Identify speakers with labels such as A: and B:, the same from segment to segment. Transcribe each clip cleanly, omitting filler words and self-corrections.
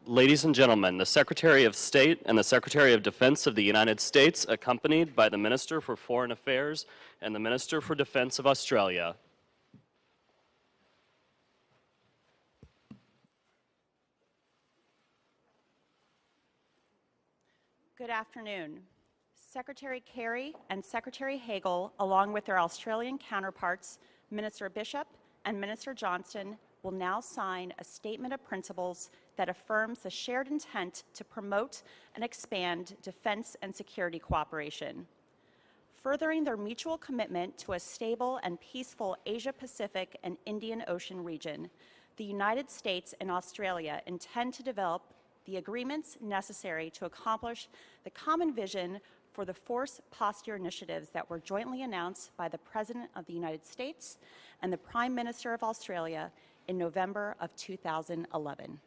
A: Ladies and gentlemen, the Secretary of State and the Secretary of Defense of the United States, accompanied by the Minister for Foreign Affairs and the Minister for Defense of Australia.
B: Good afternoon. Secretary Kerry and Secretary Hagel, along with their Australian counterparts, Minister Bishop and Minister Johnston, will now sign a statement of principles that affirms the shared intent to promote and expand defense and security cooperation. Furthering their mutual commitment to a stable and peaceful Asia-Pacific and Indian Ocean region, the United States and Australia intend to develop the agreements necessary to accomplish the common vision for the force posture initiatives that were jointly announced by the President of the United States and the Prime Minister of Australia in November of 2011.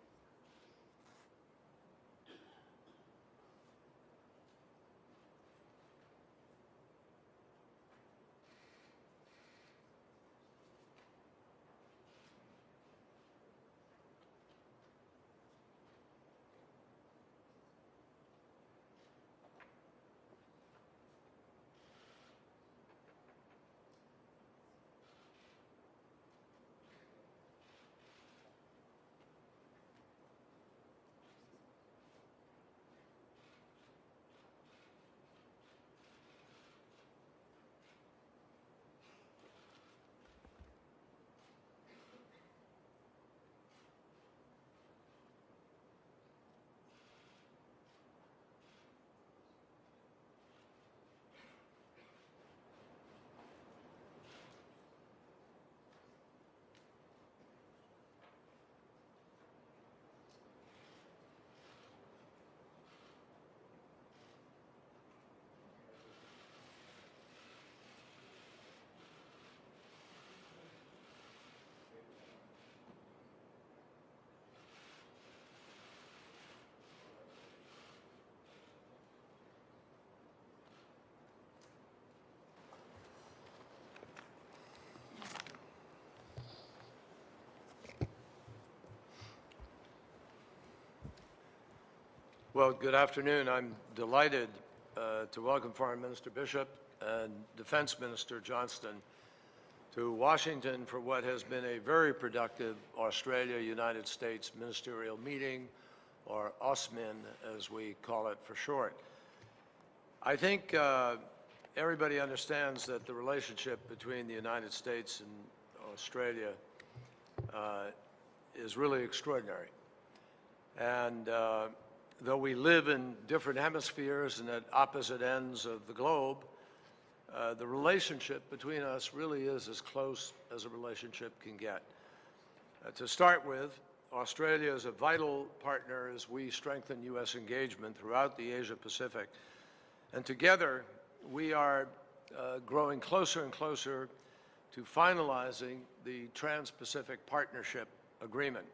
C: Well, good afternoon. I'm delighted to welcome Foreign Minister Bishop and Defense Minister Johnston to Washington for what has been a very productive Australia-United States ministerial meeting, or AUSMIN as we call it for short. I think everybody understands that the relationship between the United States and Australia is really extraordinary. And though we live in different hemispheres and at opposite ends of the globe, the relationship between us really is as close as a relationship can get. To start with, Australia is a vital partner as we strengthen U.S. engagement throughout the Asia-Pacific. And together, we are growing closer and closer to finalizing the Trans-Pacific Partnership Agreement.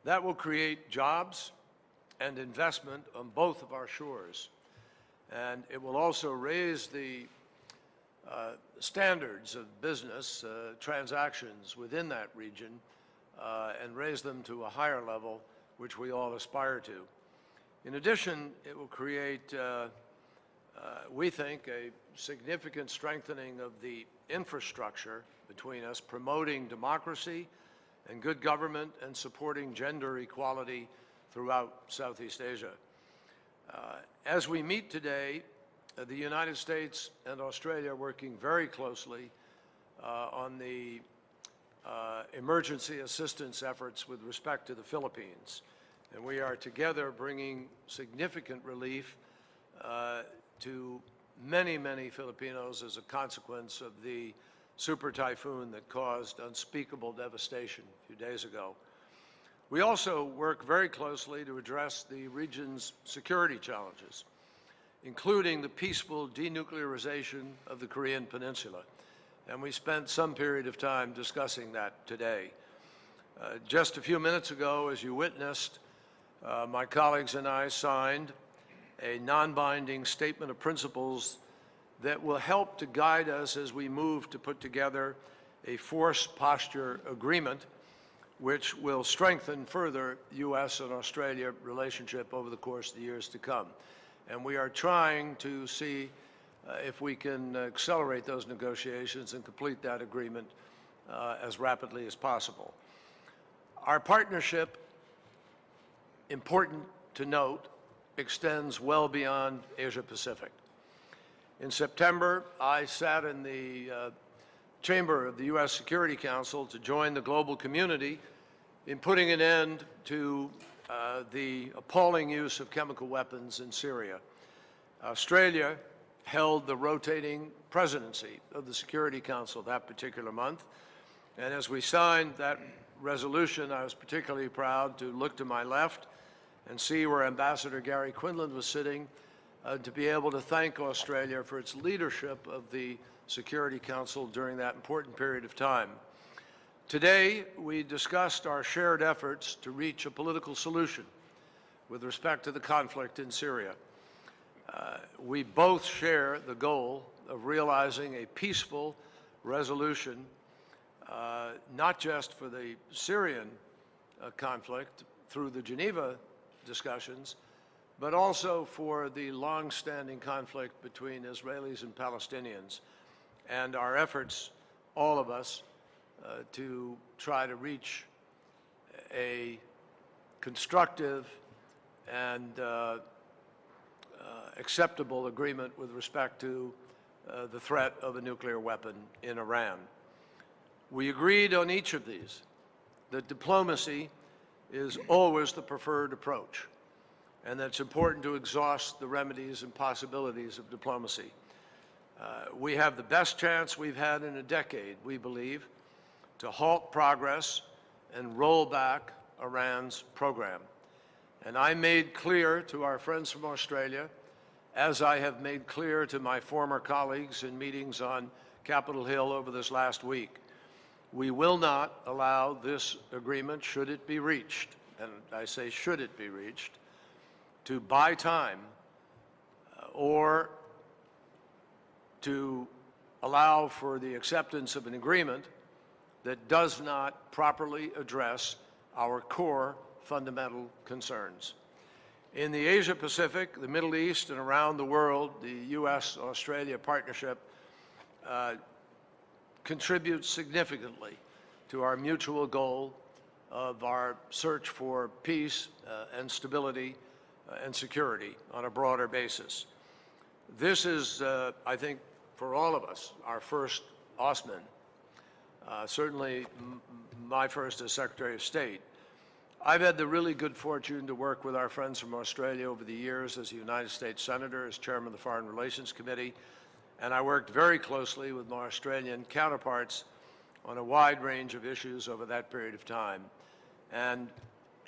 C: That will create jobs and investment on both of our shores. And it will also raise the standards of business transactions within that region and raise them to a higher level, which we all aspire to. In addition, it will create, we think, a significant strengthening of the infrastructure between us, promoting democracy and good government and supporting gender equality throughout Southeast Asia. As we meet today, the United States and Australia are working very closely on the emergency assistance efforts with respect to the Philippines. And we are together bringing significant relief to many, many Filipinos as a consequence of the super typhoon that caused unspeakable devastation a few days ago. We also work very closely to address the region's security challenges, including the peaceful denuclearization of the Korean Peninsula. And we spent some period of time discussing that today. Just a few minutes ago, as you witnessed, my colleagues and I signed a non-binding statement of principles that will help to guide us as we move to put together a force posture agreement which will strengthen further U.S. and Australia relationship over the course of the years to come. And we are trying to see if we can accelerate those negotiations and complete that agreement as rapidly as possible. Our partnership, important to note, extends well beyond Asia-Pacific. In September, I sat in the chamber of the U.S. Security Council to join the global community in putting an end to the appalling use of chemical weapons in Syria. Australia held the rotating presidency of the Security Council that particular month, and as we signed that resolution, I was particularly proud to look to my left and see where Ambassador Gary Quinlan was sitting, to be able to thank Australia for its leadership of the Security Council during that important period of time. Today, we discussed our shared efforts to reach a political solution with respect to the conflict in Syria. We both share the goal of realizing a peaceful resolution, not just for the Syrian conflict through the Geneva discussions, but also for the long-standing conflict between Israelis and Palestinians, and our efforts, all of us, to try to reach a constructive and acceptable agreement with respect to the threat of a nuclear weapon in Iran. We agreed on each of these that diplomacy is always the preferred approach, and that it's important to exhaust the remedies and possibilities of diplomacy. We have the best chance we've had in a decade, we believe, to halt progress and roll back Iran's program. And I made clear to our friends from Australia, as I have made clear to my former colleagues in meetings on Capitol Hill over this last week, we will not allow this agreement, should it be reached, and I say should it be reached, to buy time or to allow for the acceptance of an agreement that does not properly address our core fundamental concerns. In the Asia-Pacific, the Middle East, and around the world, the U.S.-Australia partnership contributes significantly to our mutual goal of our search for peace and stability and security on a broader basis. This is, I think, for all of us, our first OSMIN, certainly my first as Secretary of State. I've had the really good fortune to work with our friends from Australia over the years as a United States Senator, as Chairman of the Foreign Relations Committee, and I worked very closely with my Australian counterparts on a wide range of issues over that period of time. And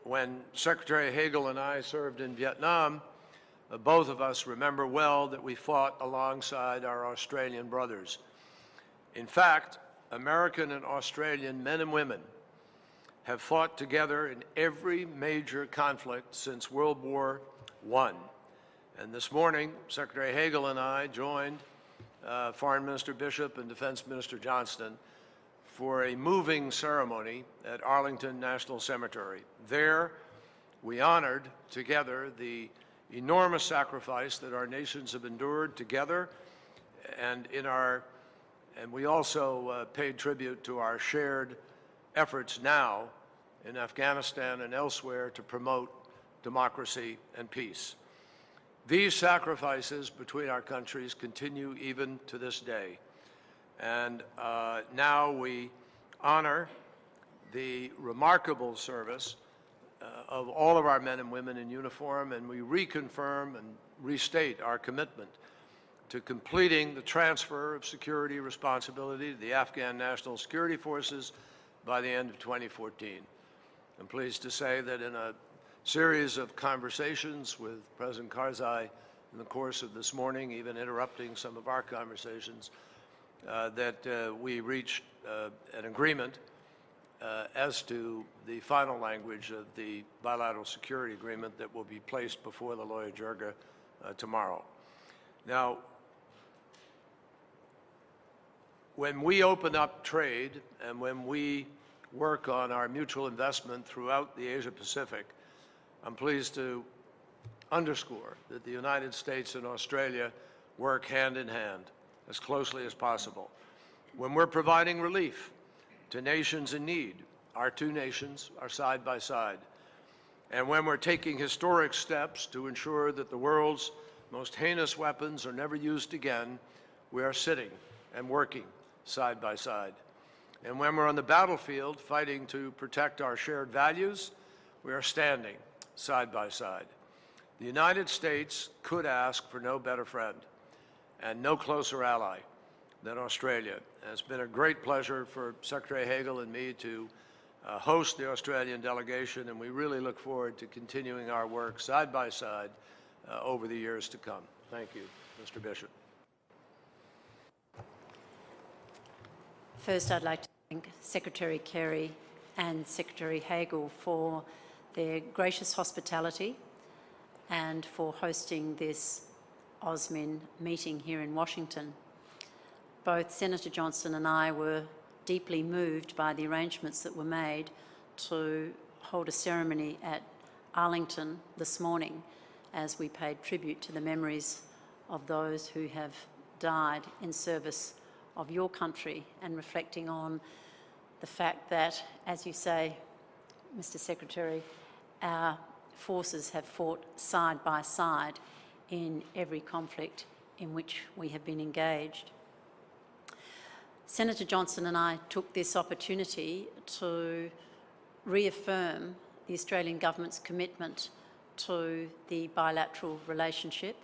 C: when Secretary Hagel and I served in Vietnam, both of us remember well that we fought alongside our Australian brothers. In fact, American and Australian men and women have fought together in every major conflict since World War I. And this morning, Secretary Hagel and I joined Foreign Minister Bishop and Defense Minister Johnston for a moving ceremony at Arlington National Cemetery. There, we honored together the enormous sacrifice that our nations have endured together, and we also paid tribute to our shared efforts now in Afghanistan and elsewhere to promote democracy and peace. These sacrifices between our countries continue even to this day. And now we honor the remarkable service of all of our men and women in uniform, and we reconfirm and restate our commitment to completing the transfer of security responsibility to the Afghan National Security Forces by the end of 2014. I'm pleased to say that in a series of conversations with President Karzai in the course of this morning, even interrupting some of our conversations, that we reached an agreement as to the final language of the bilateral security agreement that will be placed before the Loya Jirga tomorrow. Now, when we open up trade and when we work on our mutual investment throughout the Asia-Pacific, I'm pleased to underscore that the United States and Australia work hand in hand as closely as possible. When we're providing relief to nations in need, our two nations are side by side. And when we're taking historic steps to ensure that the world's most heinous weapons are never used again, we are sitting and working side by side. And when we're on the battlefield fighting to protect our shared values, we are standing side by side. The United States could ask for no better friend and no closer ally than Australia. And it's been a great pleasure for Secretary Hagel and me to host the Australian delegation, and we really look forward to continuing our work side by side over the years to come. Thank you, Mr. Bishop.
D: First, I'd like to thank Secretary Kerry and Secretary Hagel for their gracious hospitality and for hosting this OSMIN meeting here in Washington. Both Senator Johnston and I were deeply moved by the arrangements that were made to hold a ceremony at Arlington this morning as we paid tribute to the memories of those who have died in service of your country, and reflecting on the fact that, as you say, Mr. Secretary, our forces have fought side by side in every conflict in which we have been engaged. Senator Johnston and I took this opportunity to reaffirm the Australian government's commitment to the bilateral relationship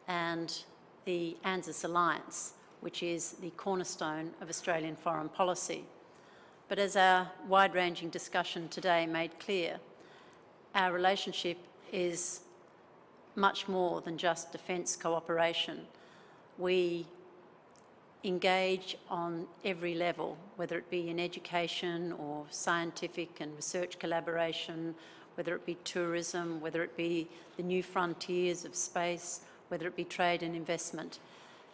D: and the ANZUS alliance, which is the cornerstone of Australian foreign policy. But as our wide-ranging discussion today made clear, our relationship is much more than just defence cooperation. We engage on every level, whether it be in education or scientific and research collaboration, whether it be tourism, whether it be the new frontiers of space, whether it be trade and investment.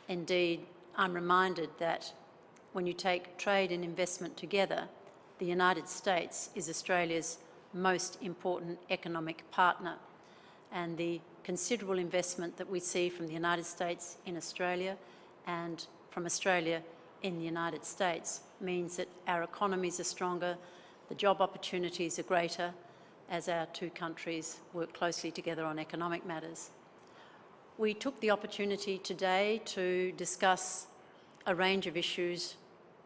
D: Indeed, I'm reminded that when you take trade and investment together, the United States is Australia's most important economic partner, and the considerable investment that we see from the United States in Australia and from Australia in the United States means that our economies are stronger, the job opportunities are greater as our two countries work closely together on economic matters. We took the opportunity today to discuss a range of issues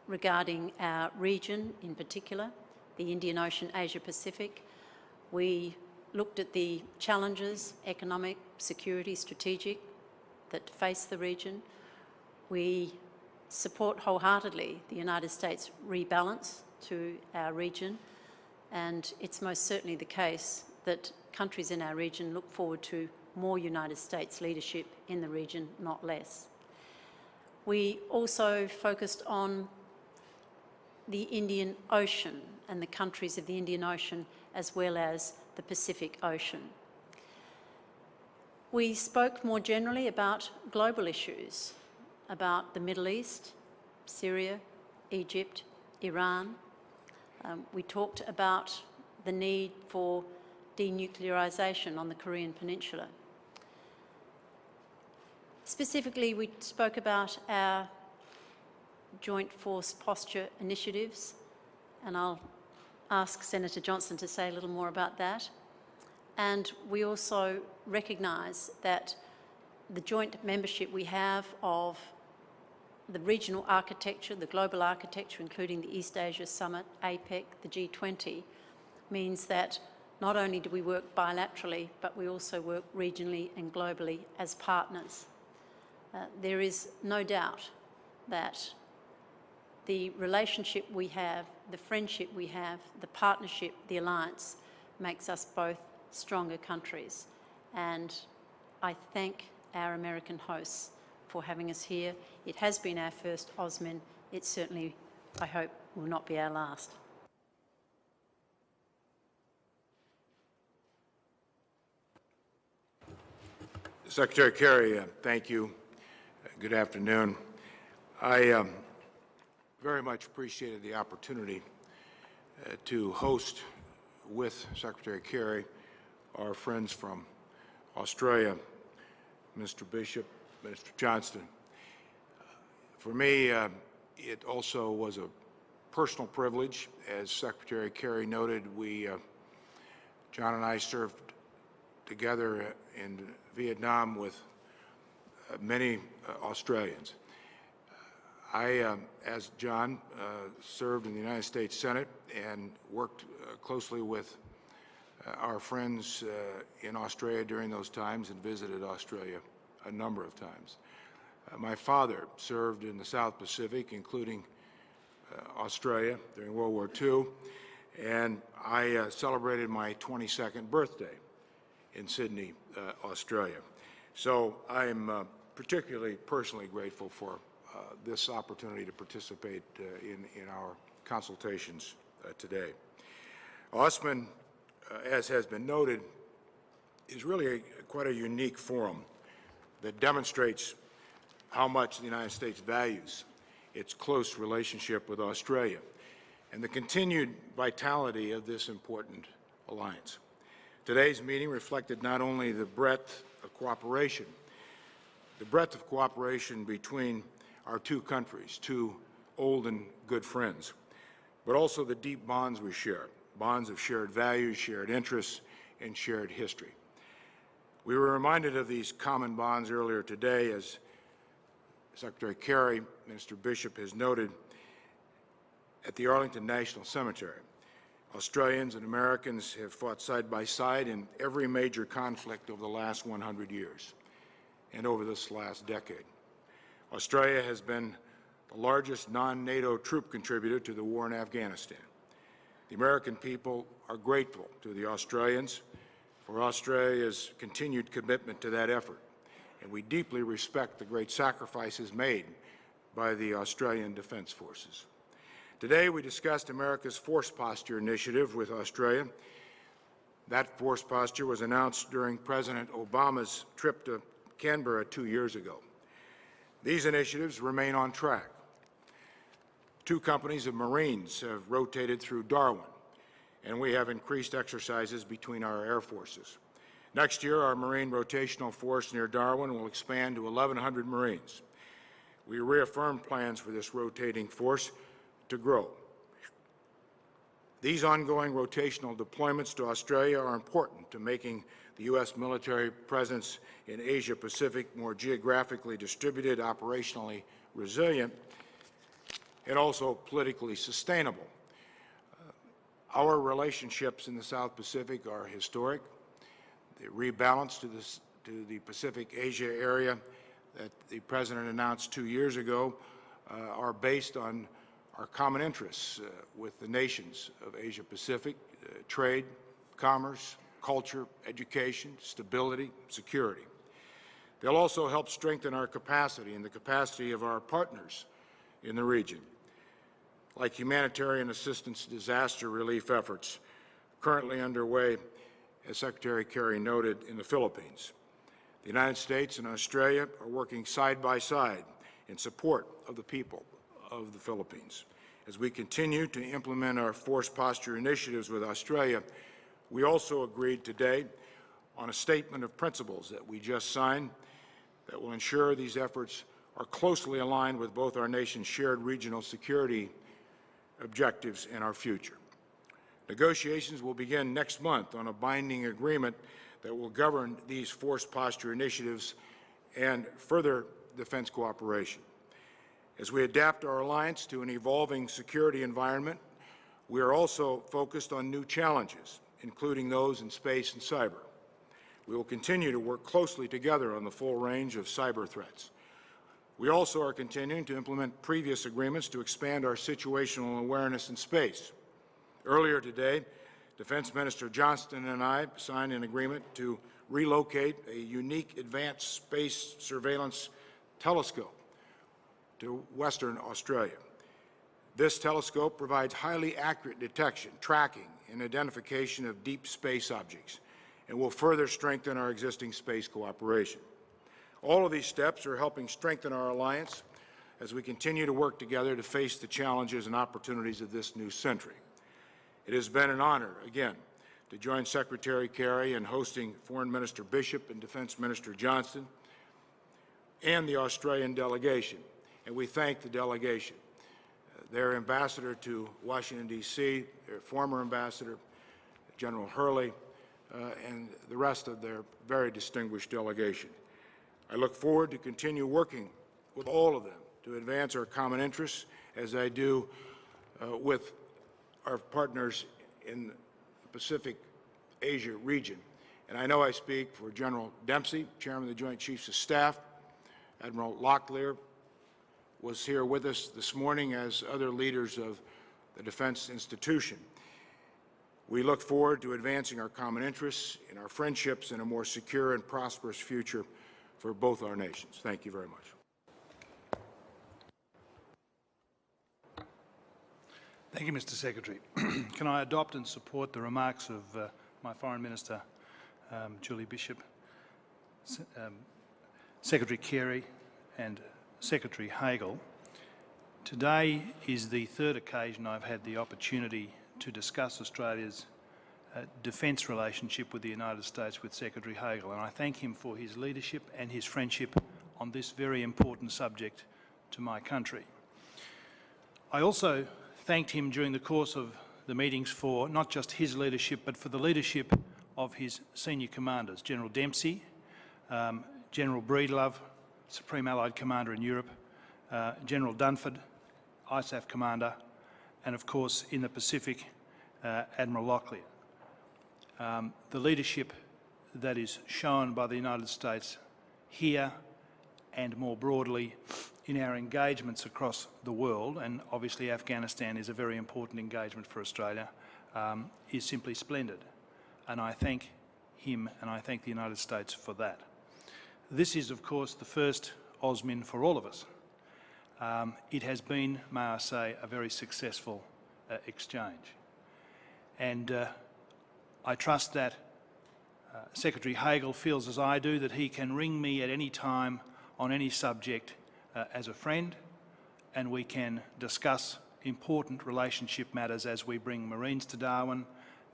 D: regarding our region in particular, the Indian Ocean, Asia Pacific. We looked at the challenges, economic, security, strategic, that face the region. We support wholeheartedly the United States rebalance to our region, and it's most certainly the case that countries in our region look forward to more United States leadership in the region, not less. We also focused on the Indian Ocean and the countries of the Indian Ocean, as well as the Pacific Ocean. We spoke more generally about global issues, about the Middle East, Syria, Egypt, Iran. We talked about the need for denuclearisation on the Korean Peninsula. Specifically, we spoke about our joint force posture initiatives, and I'll ask Senator Johnston to say a little more about that. And we also recognise that the joint membership we have of the regional architecture, the global architecture, including the East Asia Summit, APEC, the G20, means that not only do we work bilaterally, but we also work regionally and globally as partners. There is no doubt that the relationship we have, the friendship we have, the partnership, the alliance, makes us both stronger countries. And I thank our American hosts for having us here. It has been our first OSMIN. It certainly, I hope, will not be our last.
E: Secretary Kerry, thank you. Good afternoon. I very much appreciated the opportunity to host with Secretary Kerry our friends from Australia, Mr. Bishop, Mr. Johnston. For me, it also was a personal privilege. As Secretary Kerry noted, John and I served together in Vietnam with many Australians. I, as John, served in the United States Senate and worked closely with our friends in Australia during those times and visited Australia a number of times. My father served in the South Pacific, including Australia during World War II, and I celebrated my 22nd birthday in Sydney, Australia. So I'm particularly personally grateful for this opportunity to participate in our consultations today. OSMAN, as has been noted, is really quite a unique forum that demonstrates how much the United States values its close relationship with Australia and the continued vitality of this important alliance. Today's meeting reflected not only the breadth of cooperation between our two countries, two old and good friends, but also the deep bonds we share, bonds of shared values, shared interests, and shared history. We were reminded of these common bonds earlier today as Secretary Kerry, Minister Bishop has noted at the Arlington National Cemetery. Australians and Americans have fought side by side in every major conflict over the last 100 years and over this last decade. Australia has been the largest non-NATO troop contributor to the war in Afghanistan. The American people are grateful to the Australians for Australia's continued commitment to that effort, and we deeply respect the great sacrifices made by the Australian Defence Forces. Today we discussed America's Force Posture Initiative with Australia. That force posture was announced during President Obama's trip to Canberra 2 years ago. These initiatives remain on track. 2 companies of Marines have rotated through Darwin, and we have increased exercises between our air forces. Next year, our Marine rotational force near Darwin will expand to 1,100 Marines. We reaffirm plans for this rotating force to grow. These ongoing rotational deployments to Australia are important to making the U.S. military presence in Asia-Pacific more geographically distributed, operationally resilient, and also politically sustainable. Our relationships in the South Pacific are historic. The rebalance to the Pacific-Asia area that the President announced 2 years ago are based on our common interests with the nations of Asia-Pacific, trade, commerce, culture, education, stability, security. They'll also help strengthen our capacity and the capacity of our partners in the region, like humanitarian assistance disaster relief efforts currently underway, as Secretary Kerry noted, in the Philippines. The United States and Australia are working side by side in support of the people of the Philippines. As we continue to implement our force posture initiatives with Australia, we also agreed today on a statement of principles that we just signed that will ensure these efforts are closely aligned with both our nation's shared regional security objectives and our future. Negotiations will begin next month on a binding agreement that will govern these force posture initiatives and further defense cooperation. As we adapt our alliance to an evolving security environment, we are also focused on new challenges, including those in space and cyber. We will continue to work closely together on the full range of cyber threats. We also are continuing to implement previous agreements to expand our situational awareness in space. Earlier today, Defense Minister Johnston and I signed an agreement to relocate a unique advanced space surveillance telescope to Western Australia. This telescope provides highly accurate detection, tracking, and identification of deep space objects and will further strengthen our existing space cooperation. All of these steps are helping strengthen our alliance as we continue to work together to face the challenges and opportunities of this new century. It has been an honor, again, to join Secretary Kerry in hosting Foreign Minister Bishop and Defense Minister Johnston and the Australian delegation, and we thank the delegation. Their ambassador to Washington, D.C., their former ambassador, General Hurley, and the rest of their very distinguished delegation. I look forward to continue working with all of them to advance our common interests, as I do with our partners in the Pacific Asia region. And I know I speak for General Dempsey, Chairman of the Joint Chiefs of Staff. Admiral Locklear was here with us this morning, as other leaders of the defense institution. We look forward to advancing our common interests and our friendships in a more secure and prosperous future for both our nations. Thank you very much.
F: Thank you, Mr. Secretary. Can I adopt and support the remarks of my Foreign Minister, Julie Bishop, Secretary Kerry and Secretary Hagel? Today is the third occasion I've had the opportunity to discuss Australia's defence relationship with the United States with Secretary Hagel, and I thank him for his leadership and his friendship on this very important subject to my country. I also thanked him during the course of the meetings for not just his leadership, but for the leadership of his senior commanders, General Dempsey, General Breedlove, Supreme Allied Commander in Europe, General Dunford, ISAF Commander, and of course in the Pacific, Admiral Locklear. The leadership that is shown by the United States here and more broadly in our engagements across the world, and obviously Afghanistan is a very important engagement for Australia, is simply splendid. And I thank him and I thank the United States for that. This is, of course, the first AUSMIN for all of us. It has been, may I say, a very successful exchange. And I trust that Secretary Hagel feels, as I do, that he can ring me at any time on any subject as a friend, and we can discuss important relationship matters as we bring Marines to Darwin,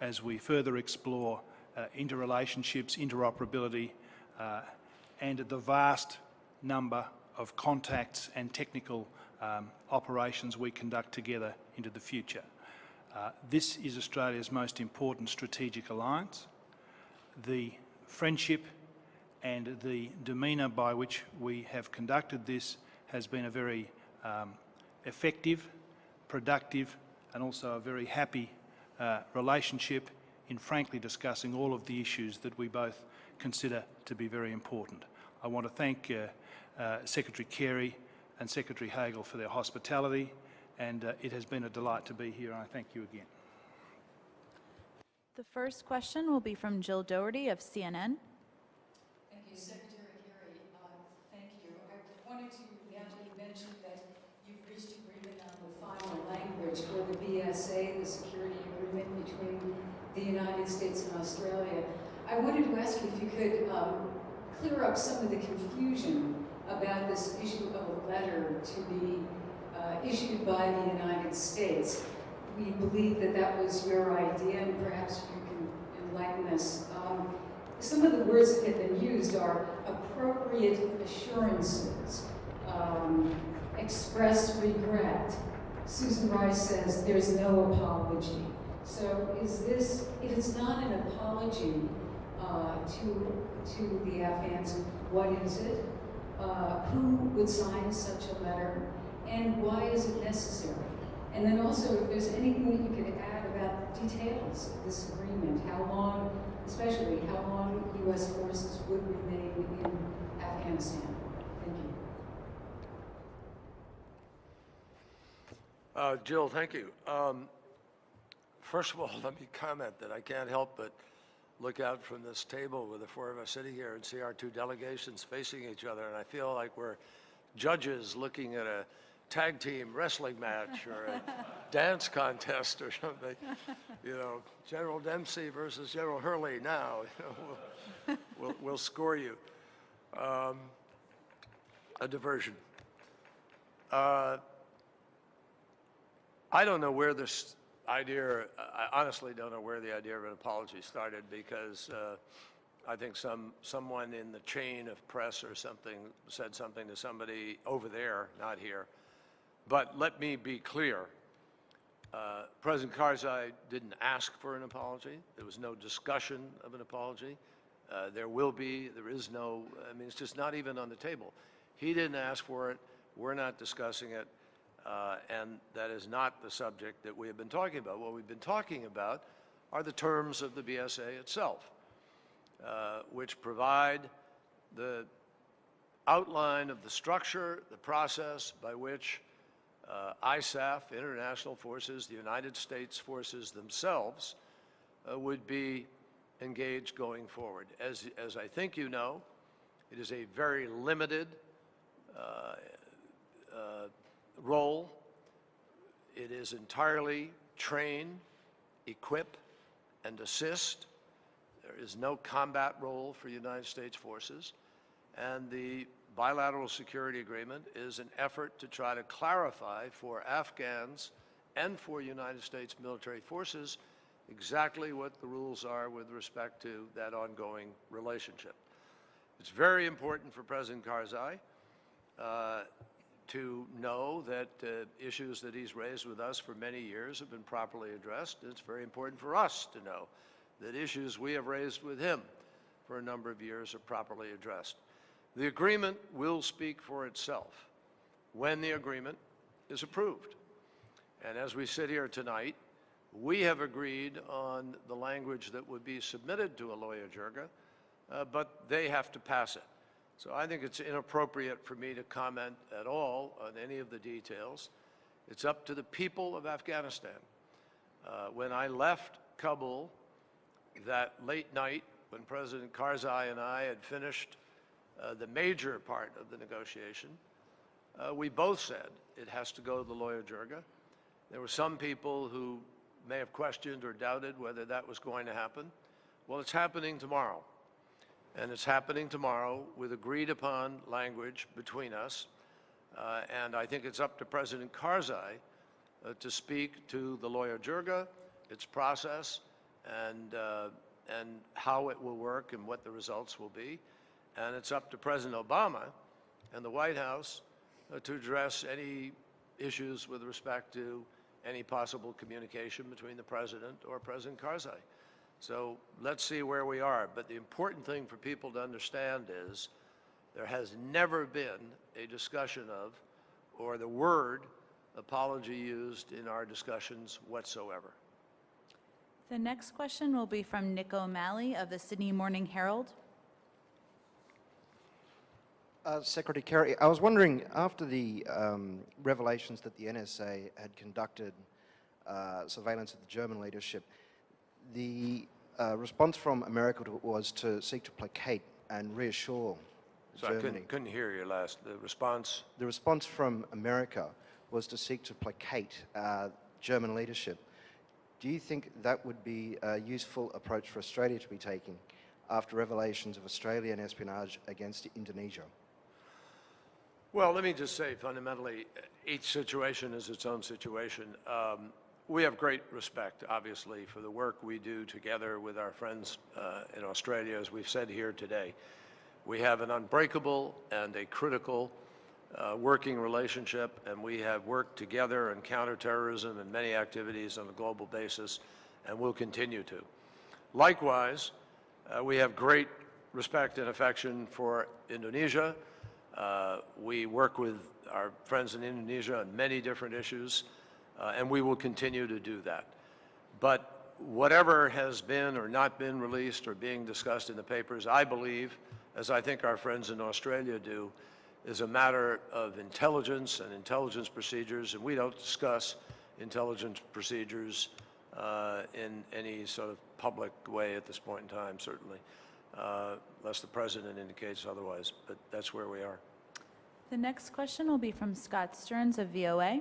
F: as we further explore interrelationships, interoperability, and the vast number of contacts and technical operations we conduct together into the future. This is Australia's most important strategic alliance. The friendship and the demeanour by which we have conducted this has been a very effective, productive and also a very happy relationship in frankly discussing all of the issues that we both consider to be very important. I want to thank Secretary Kerry and Secretary Hagel for their hospitality, and it has been a delight to be here, and I thank you again.
G: The first question will be from Jill Doherty of CNN.
H: Thank you, Secretary Kerry. Thank you. I wanted to, you mentioned that you've reached agreement on the final language for the BSA, the security agreement between the United States and Australia. I wanted to ask you if you could clear up some of the confusion about this issue of a letter to be issued by the United States. We believe that that was your idea, and perhaps you can enlighten us. Some of the words that have been used are appropriate assurances, express regret. Susan Rice says there's no apology. So is this, if it's not an apology to the Afghans, what is it? Who would sign such a letter? And why is it necessary? And then also, if there's anything that you could add about the details of this agreement, how long, especially how long U.S. forces would remain in Afghanistan. Thank you.
C: Jill, thank you. First of all, let me comment that I can't help but look out from this table with the four of us sitting here and see our two delegations facing each other, and I feel like we're judges looking at a tag team wrestling match or a dance contest or something. You know, General Dempsey versus General Hurley now. You know, we'll score you. A diversion. I don't know where this idea, I honestly don't know where the idea of an apology started, because I think someone in the chain of press or something said something to somebody over there, not here. But let me be clear. President Karzai didn't ask for an apology. There was no discussion of an apology. There is no, I mean, it's just not even on the table. He didn't ask for it. We're not discussing it. And that is not the subject that we have been talking about. What we've been talking about are the terms of the BSA itself, which provide the outline of the structure, the process by which ISAF, international forces, the United States forces themselves would be engaged going forward. As I think you know, it is a very limited role. It is entirely train, equip, and assist. There is no combat role for United States forces, and the bilateral security agreement is an effort to try to clarify for Afghans and for United States military forces exactly what the rules are with respect to that ongoing relationship. It's very important for President Karzai to know that issues that he's raised with us for many years have been properly addressed. It's very important for us to know that issues we have raised with him for a number of years are properly addressed. The agreement will speak for itself when the agreement is approved. And as we sit here tonight, we have agreed on the language that would be submitted to a lawyer jirga, but they have to pass it. So I think it's inappropriate for me to comment at all on any of the details. It's up to the people of Afghanistan. When I left Kabul that late night, when President Karzai and I had finished the major part of the negotiation, we both said it has to go to the lawyer jirga. There were some people who may have questioned or doubted whether that was going to happen. Well, it's happening tomorrow. And it's happening tomorrow with agreed upon language between us. And I think it's up to President Karzai to speak to the lawyer jirga, its process, and how it will work and what the results will be. And it's up to President Obama and the White House to address any issues with respect to any possible communication between the President or President Karzai. So let's see where we are. But the important thing for people to understand is there has never been a discussion of, or the word apology used in our discussions whatsoever.
G: The next question will be from Nick O'Malley of the Sydney Morning Herald.
I: Secretary Kerry, I was wondering, after the revelations that the NSA had conducted surveillance of the German leadership, the response from America was to seek to placate and reassure Germany.
C: I couldn't hear your last, the response?
I: The response from America was to seek to placate German leadership. Do you think that would be a useful approach for Australia to be taking after revelations of Australian espionage against Indonesia?
C: Well, let me just say, fundamentally, each situation is its own situation. We have great respect, obviously, for the work we do together with our friends in Australia, as we've said here today. We have an unbreakable and a critical working relationship, and we have worked together on counterterrorism and many activities on a global basis, and will continue to. Likewise, we have great respect and affection for Indonesia. We work with our friends in Indonesia on many different issues, and we will continue to do that. But whatever has been or not been released or being discussed in the papers, I believe, as I think our friends in Australia do, is a matter of intelligence and intelligence procedures, and we don't discuss intelligence procedures in any sort of public way at this point in time, certainly, unless the President indicates otherwise, but that's where we are.
G: The next question will be from Scott Stearns of VOA.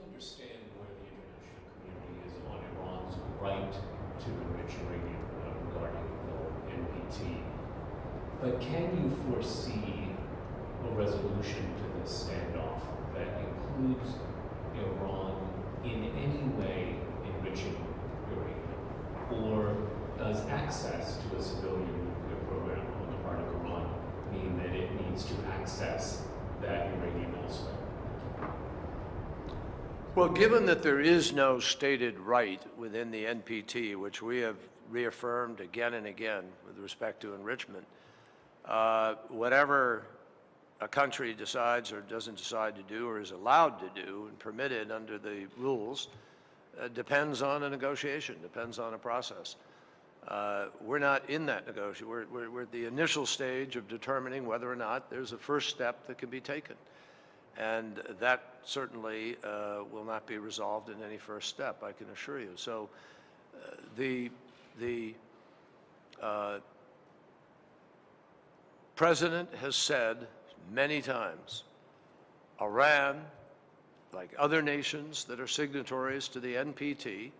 J: Understand where the international community is on Iran's right to enrich uranium regarding the NPT. But can you foresee, over resolution to this standoff that includes Iran in any way enriching uranium? Or does access to a civilian nuclear program on the part of Iran mean that it needs to access that uranium elsewhere?
C: Well, given that there is no stated right within the NPT, which we have reaffirmed again and again with respect to enrichment, whatever a country decides or doesn't decide to do or is allowed to do and permitted under the rules depends on a negotiation, depends on a process. We're not in that negotiation. We're at the initial stage of determining whether or not there's a first step that can be taken. And that certainly will not be resolved in any first step, I can assure you. So the President has said many times, Iran, like other nations that are signatories to the NPT,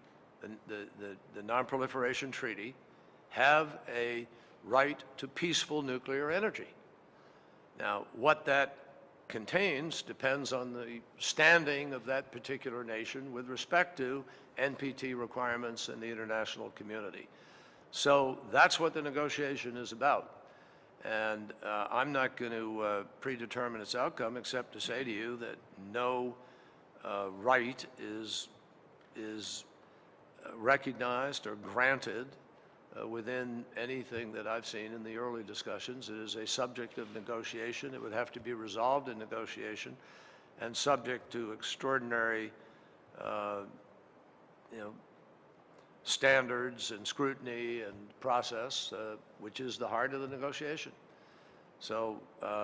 C: the Non-Proliferation Treaty, have a right to peaceful nuclear energy. Now, what that contains depends on the standing of that particular nation with respect to NPT requirements in the international community. So that's what the negotiation is about. And I'm not going to predetermine its outcome except to say to you that no right is recognized or granted within anything that I've seen in the early discussions. It is a subject of negotiation. It would have to be resolved in negotiation and subject to extraordinary standards and scrutiny and process, which is the heart of the negotiation. So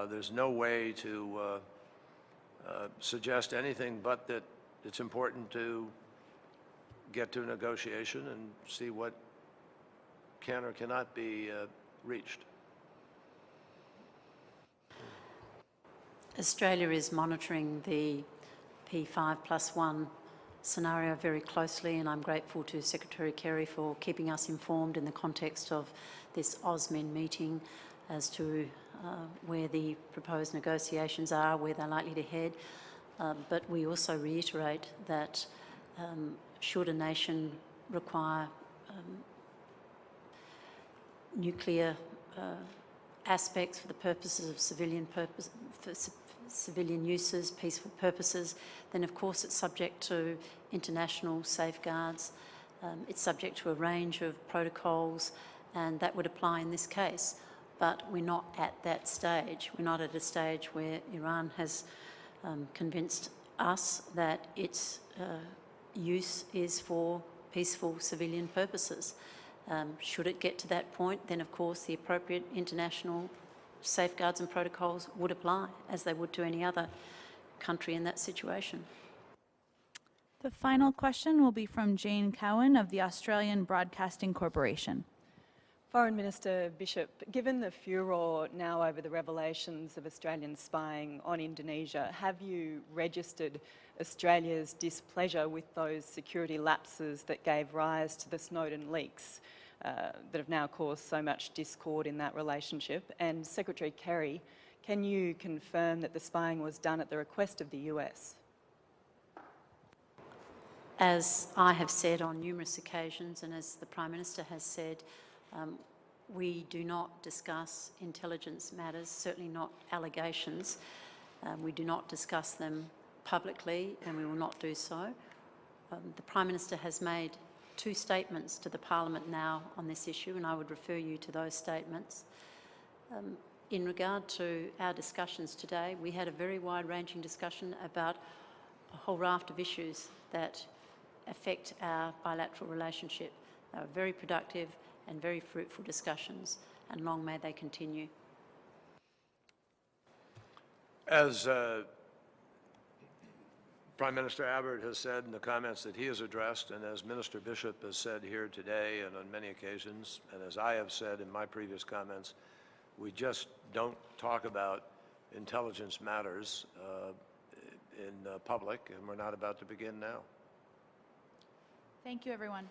C: there's no way to suggest anything but that it's important to get to a negotiation and see what can or cannot be reached.
D: Australia is monitoring the P5+1 scenario very closely, and I'm grateful to Secretary Kerry for keeping us informed in the context of this AUSMIN meeting as to where the proposed negotiations are, where they're likely to head. But we also reiterate that should a nation require nuclear aspects for the purposes of civilian uses, peaceful purposes, then of course it's subject to international safeguards. It's subject to a range of protocols, and that would apply in this case. But we're not at that stage. We're not at a stage where Iran has convinced us that its use is for peaceful civilian purposes. Should it get to that point, then of course the appropriate international safeguards and protocols would apply, as they would to any other country in that situation.
G: The final question will be from Jane Cowan of the Australian Broadcasting Corporation.
K: Foreign Minister Bishop, given the furore now over the revelations of Australian spying on Indonesia, have you registered Australia's displeasure with those security lapses that gave rise to the Snowden leaks that have now caused so much discord in that relationship? And Secretary Kerry, can you confirm that the spying was done at the request of the US?
D: As I have said on numerous occasions, and as the Prime Minister has said, we do not discuss intelligence matters, certainly not allegations. We do not discuss them publicly, and we will not do so. The Prime Minister has made 2 statements to the Parliament now on this issue, and I would refer you to those statements. In regard to our discussions today, we had a very wide-ranging discussion about a whole raft of issues that affect our bilateral relationship. They were very productive and very fruitful discussions, and long may they continue.
C: As Prime Minister Abbott has said in the comments that he has addressed, and as Minister Bishop has said here today and on many occasions, and as I have said in my previous comments, we just don't talk about intelligence matters in public, and we're not about to begin now.
G: Thank you, everyone.